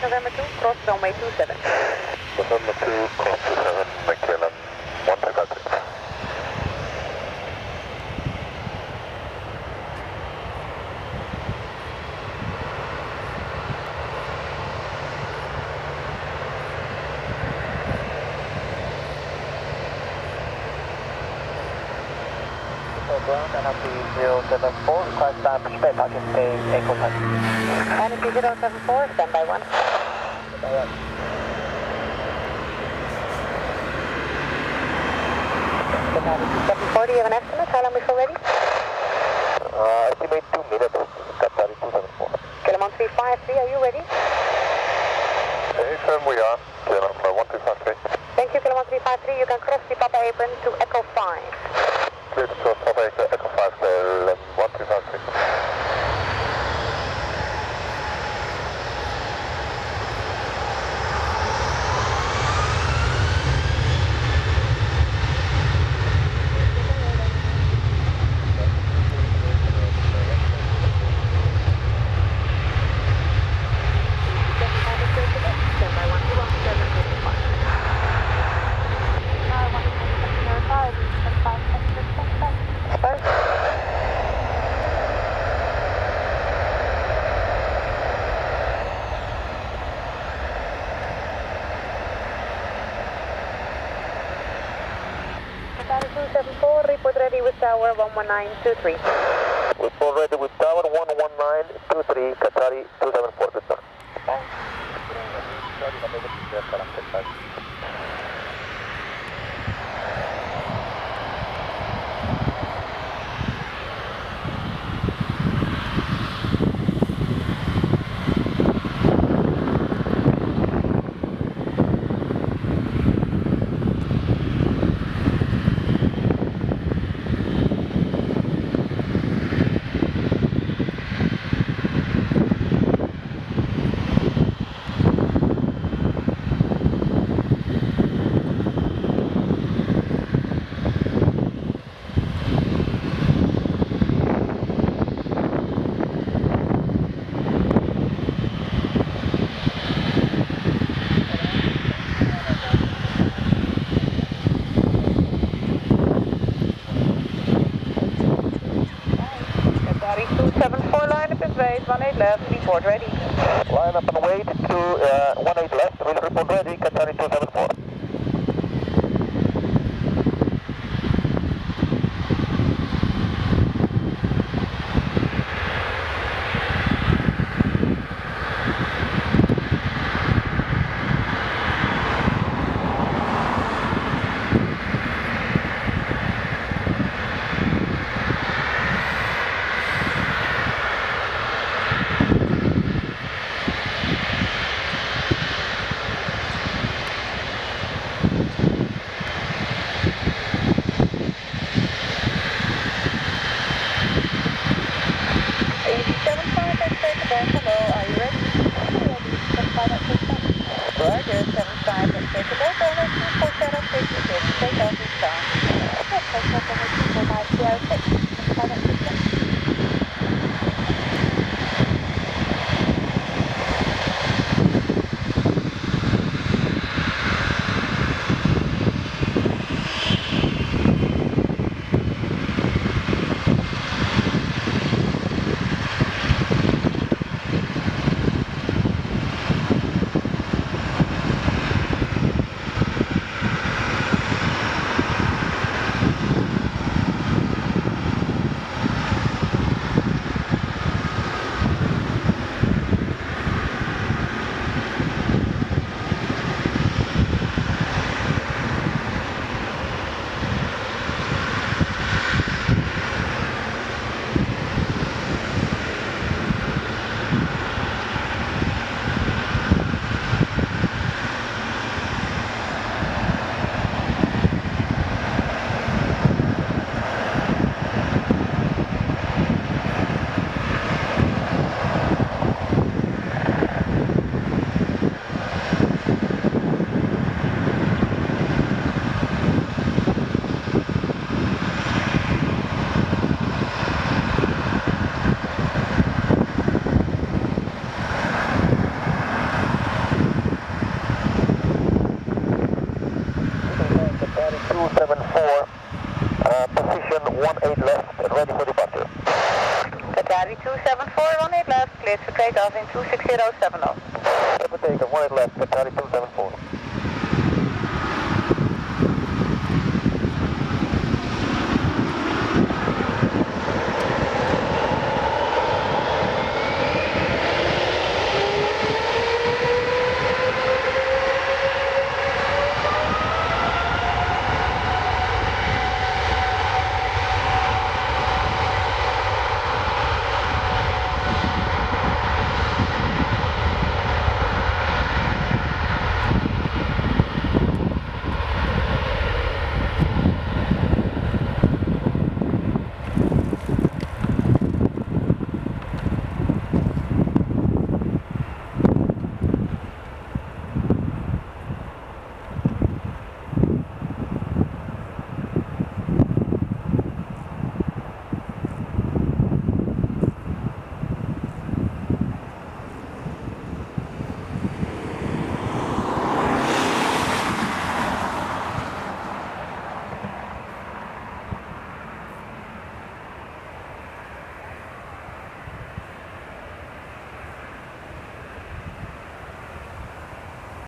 November 2, cross runway 27. November 2, cross 27, McKinnon, 1353. Ground, NRP 074, request time for spare parking, stay Echo Time. NRP 074, standby 1. Standby 1. Qatari 740, you have an estimate? How long before ready? Estimate 2 minutes, Qatari 274. Kilometer 353, are you ready? Hey, we are. Number 1353. Thank you, kilometer 353, you can cross the Papa apron to Echo 5. Clear to cross Papa Echo 5, 1353. Standby 1, 274, report ready with tower 11923. Report ready with tower 11923, Qatari 274, good sir. Qatari 274, line up is raised, 18 left, report ready. Line up and wait to 18 left, will report ready, Qatari 274. Having 26070. Echo takeoff, 1 left, Qatari 274.